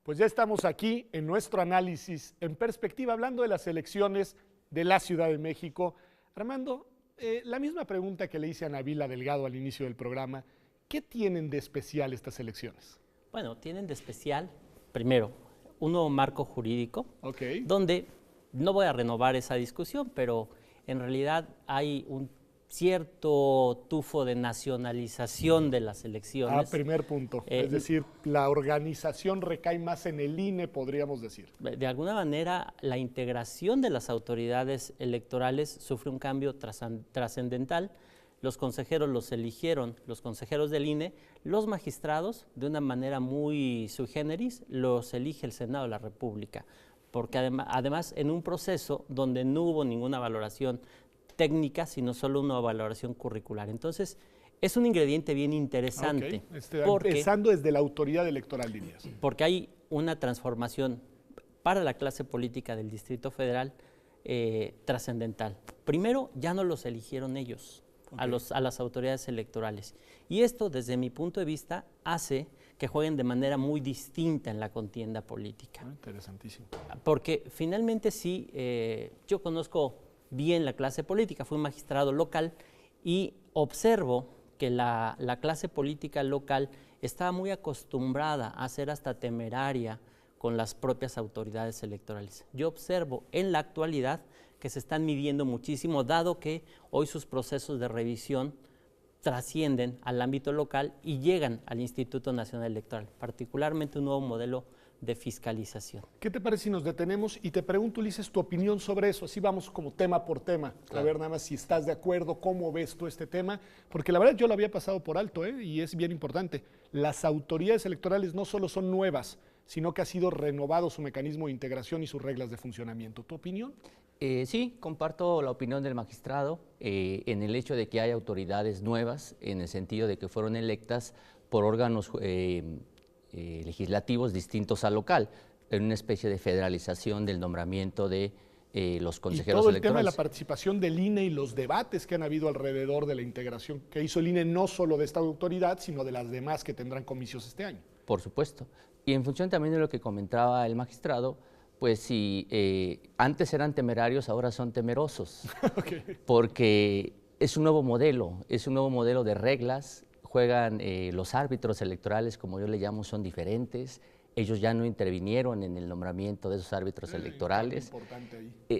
Pues ya estamos aquí en nuestro análisis en perspectiva, hablando de las elecciones de la Ciudad de México. Armando, la misma pregunta que le hice a Nabila Delgado al inicio del programa, ¿qué tienen de especial estas elecciones? Bueno, tienen de especial, primero, un nuevo marco jurídico, donde no voy a renovar esa discusión, pero en realidad hay un cierto tufo de nacionalización de las elecciones. Primer punto. Es decir, la organización recae más en el INE, podríamos decir. De alguna manera, la integración de las autoridades electorales sufre un cambio trascendental. Los consejeros los eligieron los consejeros del INE, los magistrados, de una manera muy sui generis, los elige el Senado de la República, porque además en un proceso donde no hubo ninguna valoración técnica, sino solo una valoración curricular. Entonces, es un ingrediente bien interesante. Empezando desde la autoridad electoral, dirías. Porque hay una transformación para la clase política del Distrito Federal trascendental. Primero, ya no los eligieron ellos, a las autoridades electorales. Y esto, desde mi punto de vista, hace que jueguen de manera muy distinta en la contienda política. Interesantísimo. Porque finalmente sí, yo conozco bien la clase política, fui magistrado local y observo que la clase política local estaba muy acostumbrada a ser hasta temeraria con las propias autoridades electorales. Yo observo en la actualidad que se están midiendo muchísimo, dado que hoy sus procesos de revisión trascienden al ámbito local y llegan al Instituto Nacional Electoral, particularmente un nuevo modelo de fiscalización. ¿Qué te parece si nos detenemos y te pregunto, Ulises, tu opinión sobre eso? Así vamos como tema por tema, claro. A ver nada más si estás de acuerdo, cómo ves tú este tema, porque la verdad yo lo había pasado por alto, y es bien importante. Las autoridades electorales no solo son nuevas, sino que ha sido renovado su mecanismo de integración y sus reglas de funcionamiento. ¿Tu opinión? Sí, comparto la opinión del magistrado en el hecho de que hay autoridades nuevas, en el sentido de que fueron electas por órganos legislativos distintos al local, en una especie de federalización del nombramiento de los consejeros electorales. Y todo el tema de la participación del INE y los debates que han habido alrededor de la integración que hizo el INE, no solo de esta autoridad, sino de las demás que tendrán comicios este año. Por supuesto. Y en función también de lo que comentaba el magistrado, pues si antes eran temerarios, ahora son temerosos, porque es un nuevo modelo de reglas. Juegan los árbitros electorales, como yo le llamo, son diferentes. Ellos ya no intervinieron en el nombramiento de esos árbitros electorales.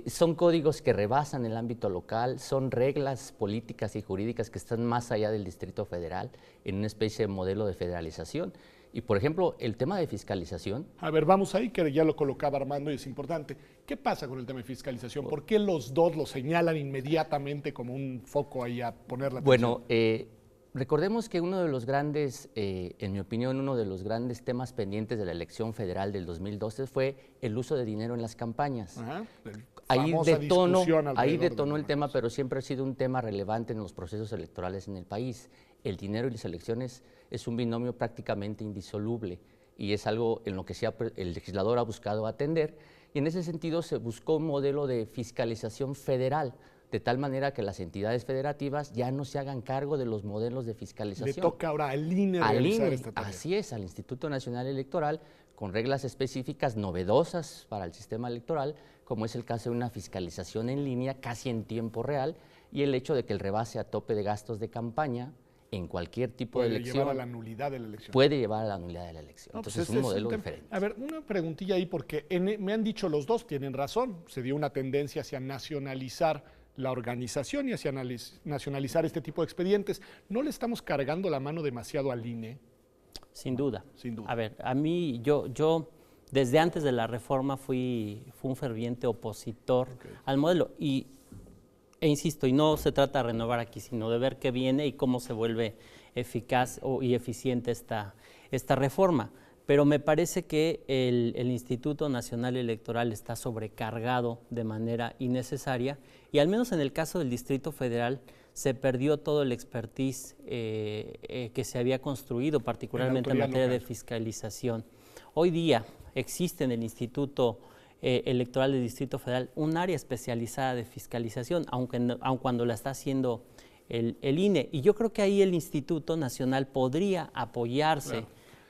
Son códigos que rebasan el ámbito local, son reglas políticas y jurídicas que están más allá del Distrito Federal, en una especie de modelo de federalización. Y, por ejemplo, el tema de fiscalización. A ver, vamos ahí, que ya lo colocaba Armando y es importante. ¿Qué pasa con el tema de fiscalización? ¿Por qué los dos lo señalan inmediatamente como un foco ahí a poner la atención? Bueno, recordemos que uno de los grandes, en mi opinión, uno de los grandes temas pendientes de la elección federal del 2012 fue el uso de dinero en las campañas. Ahí detonó el tema, pero siempre ha sido un tema relevante en los procesos electorales en el país. El dinero y las elecciones es un binomio prácticamente indisoluble y es algo en lo que el legislador ha buscado atender, y en ese sentido se buscó un modelo de fiscalización federal, de tal manera que las entidades federativas ya no se hagan cargo de los modelos de fiscalización. Le toca ahora al INE realizar esta tarea. Así es, al Instituto Nacional Electoral, con reglas específicas novedosas para el sistema electoral, como es el caso de una fiscalización en línea casi en tiempo real, y el hecho de que el rebase a tope de gastos de campaña en cualquier tipo de elección puede llevar a la nulidad de la elección. Puede llevar a la nulidad de la elección. No, entonces es un modelo diferente. A ver, una preguntilla ahí, porque me han dicho los dos, tienen razón, se dio una tendencia hacia nacionalizar la organización y hacia nacionalizar este tipo de expedientes. ¿No le estamos cargando la mano demasiado al INE? Sin duda. Sin duda. A ver, a mí, yo desde antes de la reforma fui un ferviente opositor al modelo e insisto, y no se trata de renovar aquí, sino de ver qué viene y cómo se vuelve eficaz y eficiente esta reforma. Pero me parece que el Instituto Nacional Electoral está sobrecargado de manera innecesaria, y al menos en el caso del Distrito Federal se perdió todo el expertise que se había construido, particularmente en materia de fiscalización. Hoy día existe en el Instituto Electoral del Distrito Federal un área especializada de fiscalización, aun cuando la está haciendo el INE. Y yo creo que ahí el Instituto Nacional podría apoyarse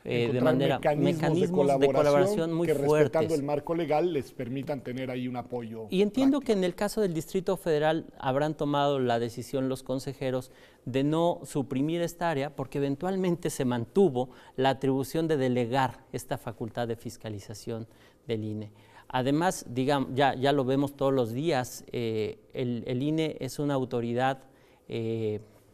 de manera mecanismos de colaboración muy que fuertes. respetando el marco legal les permitan tener ahí un apoyo. Y entiendo práctico. que en el caso del Distrito Federal habrán tomado la decisión los consejeros de no suprimir esta área porque eventualmente se mantuvo la atribución de delegar esta facultad de fiscalización del INE. Además, digamos, ya lo vemos todos los días, el INE es una autoridad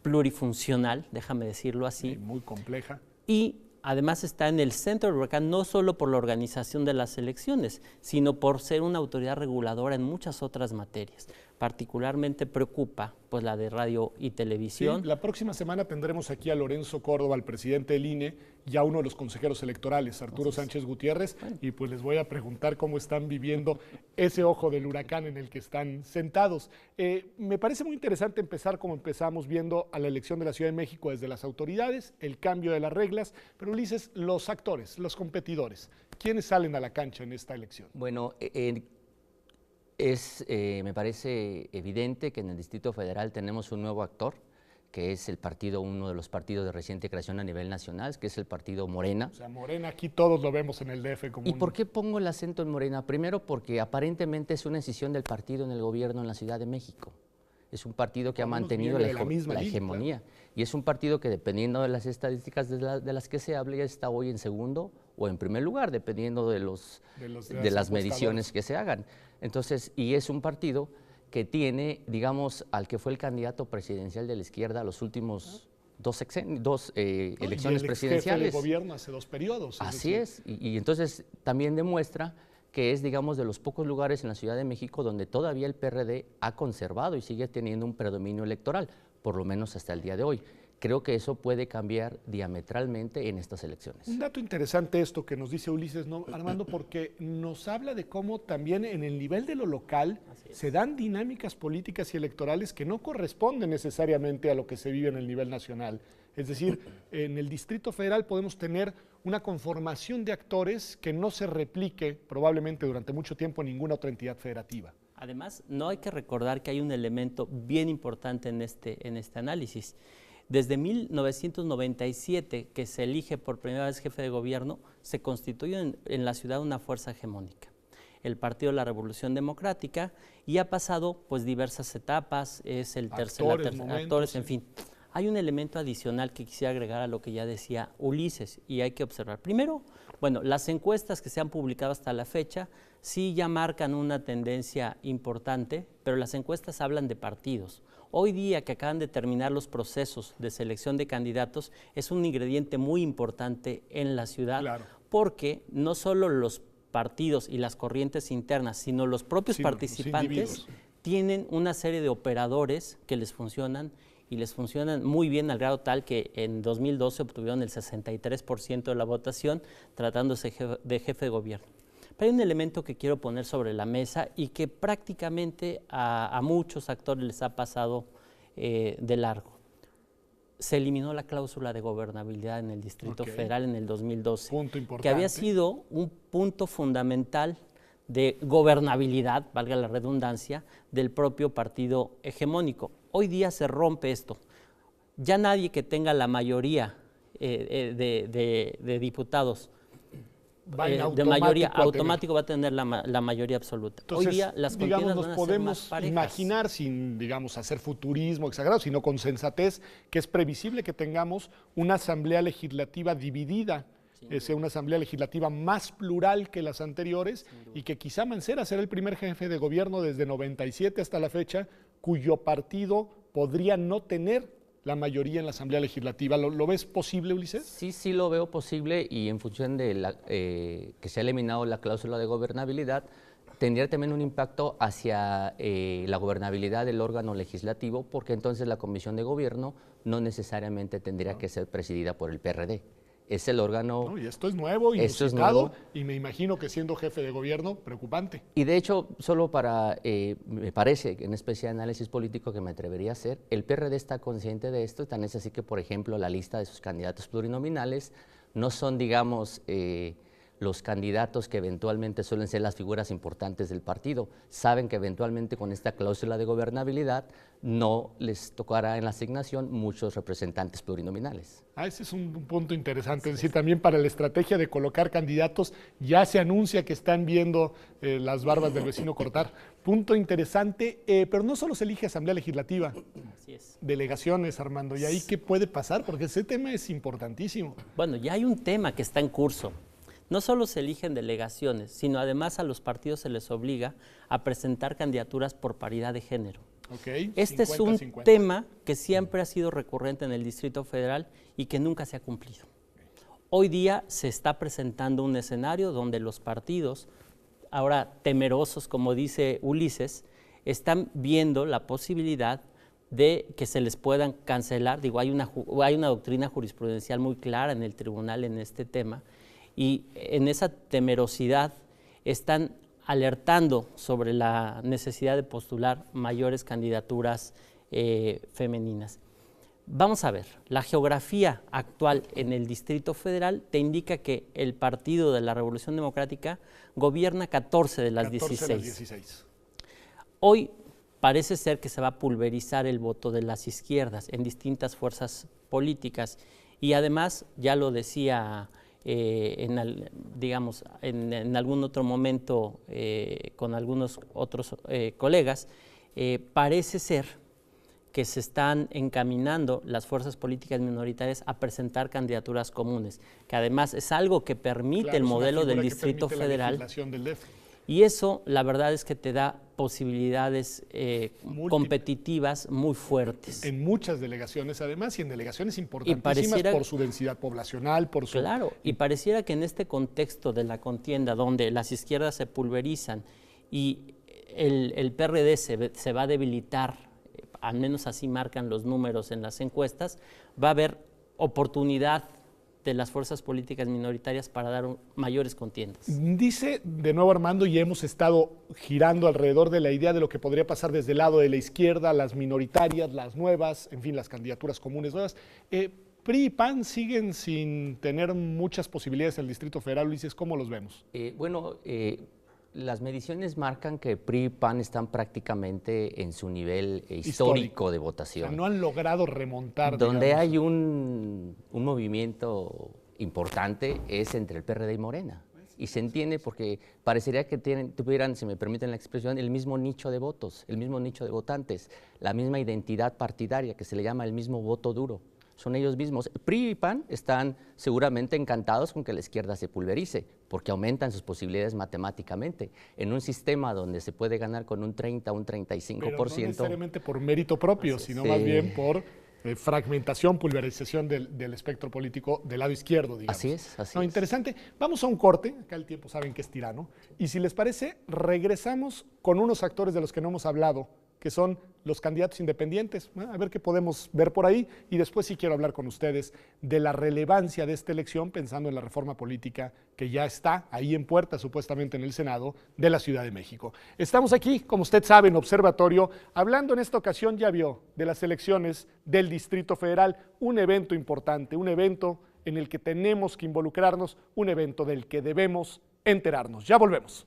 plurifuncional, déjame decirlo así. Sí, muy compleja. Y además está en el centro del huracán no solo por la organización de las elecciones, sino por ser una autoridad reguladora en muchas otras materias. Particularmente preocupa pues la de radio y televisión. Sí, la próxima semana tendremos aquí a Lorenzo Córdoba, el presidente del INE, y a uno de los consejeros electorales, Arturo Sánchez Gutiérrez, y pues les voy a preguntar cómo están viviendo ese ojo del huracán en el que están sentados. Me parece muy interesante empezar como empezamos viendo a la elección de la Ciudad de México desde las autoridades, el cambio de las reglas, pero Ulises, los actores, los competidores, ¿quiénes salen a la cancha en esta elección? Bueno, me parece evidente que en el Distrito Federal tenemos un nuevo actor, que es uno de los partidos de reciente creación a nivel nacional, que es el partido Morena. O sea, Morena aquí todos lo vemos en el DF como ¿Y por qué pongo el acento en Morena? Primero porque aparentemente es una decisión del partido en el gobierno en la Ciudad de México. Es un partido que ha mantenido la hegemonía. Claro. Y es un partido que dependiendo de las estadísticas de las que se hable, ya está hoy en segundo o en primer lugar, dependiendo de las mediciones que se hagan. Entonces, y es un partido que tiene, digamos, al que fue el candidato presidencial de la izquierda a los últimos dos elecciones presidenciales. Jefe de gobierno hace 2 periodos. Así es, y entonces también demuestra que es, digamos, de los pocos lugares en la Ciudad de México donde todavía el PRD ha conservado y sigue teniendo un predominio electoral, por lo menos hasta el día de hoy. Creo que eso puede cambiar diametralmente en estas elecciones. Un dato interesante esto que nos dice Ulises, ¿no, Armando? Porque nos habla de cómo también en el nivel de lo local se dan dinámicas políticas y electorales que no corresponden necesariamente a lo que se vive en el nivel nacional. Es decir, en el Distrito Federal podemos tener una conformación de actores que no se replique probablemente durante mucho tiempo en ninguna otra entidad federativa. Además, no hay que recordar que hay un elemento bien importante en este análisis. Desde 1997, que se elige por primera vez jefe de gobierno, se constituyó en la ciudad una fuerza hegemónica, el Partido de la Revolución Democrática, y ha pasado pues diversas etapas, es el actores, en fin. Hay un elemento adicional que quisiera agregar a lo que ya decía Ulises y hay que observar. Primero, bueno, las encuestas que se han publicado hasta la fecha sí ya marcan una tendencia importante, pero las encuestas hablan de partidos. Hoy día que acaban de terminar los procesos de selección de candidatos es un ingrediente muy importante en la ciudad, claro, porque no solo los partidos y las corrientes internas, sino los propios participantes tienen una serie de operadores que les funcionan y les funcionan muy bien al grado tal que en 2012 obtuvieron el 63% de la votación tratándose de jefe de gobierno. Pero hay un elemento que quiero poner sobre la mesa y que prácticamente a muchos actores les ha pasado de largo. Se eliminó la cláusula de gobernabilidad en el Distrito Federal en el 2012, punto importante, que había sido un punto fundamental de gobernabilidad, valga la redundancia, del propio partido hegemónico. Hoy día se rompe esto. Ya nadie que tenga la mayoría de diputados de mayoría automático va a tener la mayoría absoluta. Entonces, hoy día las contiendas van a ser más parejas. Imaginar sin, digamos, hacer futurismo exagerado, sino con sensatez, que es previsible que tengamos una asamblea legislativa dividida, sea una asamblea legislativa más plural que las anteriores y que quizá Mancera será el primer jefe de gobierno desde 97 hasta la fecha cuyo partido podría no tener la mayoría en la Asamblea Legislativa. ¿Lo ves posible, Ulises? Sí, sí lo veo posible y en función de que se ha eliminado la cláusula de gobernabilidad, tendría también un impacto hacia la gobernabilidad del órgano legislativo, porque entonces la Comisión de Gobierno no necesariamente tendría que ser presidida por el PRD. Es el órgano... No, y esto es nuevo, inusitado, y me imagino que siendo jefe de gobierno, preocupante. Y de hecho, solo me parece, en especie de análisis político que me atrevería a hacer, el PRD está consciente de esto, tan es así que, por ejemplo, la lista de sus candidatos plurinominales no son, digamos, los candidatos que eventualmente suelen ser las figuras importantes del partido saben que eventualmente con esta cláusula de gobernabilidad no les tocará en la asignación muchos representantes plurinominales. Ese es un punto interesante, es decir, también para la estrategia de colocar candidatos ya se anuncia que están viendo las barbas del vecino cortar. Punto interesante, pero no solo se elige Asamblea Legislativa, Así es. delegaciones, Armando, ¿y ahí qué puede pasar? Porque ese tema es importantísimo. Bueno, ya hay un tema que está en curso. No solo se eligen delegaciones, sino además a los partidos se les obliga a presentar candidaturas por paridad de género. Okay, Este 50, es un 50. tema que siempre ha sido recurrente en el Distrito Federal y que nunca se ha cumplido. Hoy día se está presentando un escenario donde los partidos, ahora temerosos, como dice Ulises, están viendo la posibilidad de que se les puedan cancelar. Digo, hay una doctrina jurisprudencial muy clara en el tribunal en este tema, y en esa temerosidad están alertando sobre la necesidad de postular mayores candidaturas femeninas. Vamos a ver, la geografía actual en el Distrito Federal te indica que el Partido de la Revolución Democrática gobierna 14 de las 16. Hoy parece ser que se va a pulverizar el voto de las izquierdas en distintas fuerzas políticas, y además, ya lo decía en algún otro momento con algunos otros colegas, parece ser que se están encaminando las fuerzas políticas minoritarias a presentar candidaturas comunes, que además es algo que permite el modelo del Distrito Federal. Y eso, la verdad es que te da posibilidades competitivas muy fuertes. En muchas delegaciones, además, y en delegaciones importantísimas por su densidad poblacional, por su... Claro, y pareciera que en este contexto de la contienda, donde las izquierdas se pulverizan y el PRD se va a debilitar, al menos así marcan los números en las encuestas, va a haber oportunidad de las fuerzas políticas minoritarias para dar mayores contiendas. Dice de nuevo Armando, y hemos estado girando alrededor de la idea de lo que podría pasar desde el lado de la izquierda, las minoritarias, las nuevas, en fin, las candidaturas comunes nuevas. PRI y PAN siguen sin tener muchas posibilidades en el Distrito Federal. Ulises, ¿cómo los vemos? Las mediciones marcan que PRI y PAN están prácticamente en su nivel histórico de votación. O sea, no han logrado remontar. Donde digamos. hay un movimiento importante es entre el PRD y Morena. Y se entiende porque parecería que tuvieran, si me permiten la expresión, el mismo nicho de votos, el mismo nicho de votantes, la misma identidad partidaria que se le llama el mismo voto duro. Son ellos mismos. PRI y PAN están seguramente encantados con que la izquierda se pulverice, porque aumentan sus posibilidades matemáticamente. En un sistema donde se puede ganar con un 30, un 35%. Pero no necesariamente por mérito propio, sino más bien por fragmentación, pulverización del espectro político del lado izquierdo, digamos. Así es, así es. Interesante. Vamos a un corte, acá el tiempo saben que es tirano, y si les parece, regresamos con unos actores de los que no hemos hablado, que son los candidatos independientes, a ver qué podemos ver por ahí, y después sí quiero hablar con ustedes de la relevancia de esta elección, pensando en la reforma política que ya está ahí en puerta, supuestamente en el Senado de la Ciudad de México. Estamos aquí, como usted sabe, en Observatorio, hablando en esta ocasión, ya vio, de las elecciones del Distrito Federal, un evento importante, un evento en el que tenemos que involucrarnos, un evento del que debemos enterarnos. Ya volvemos.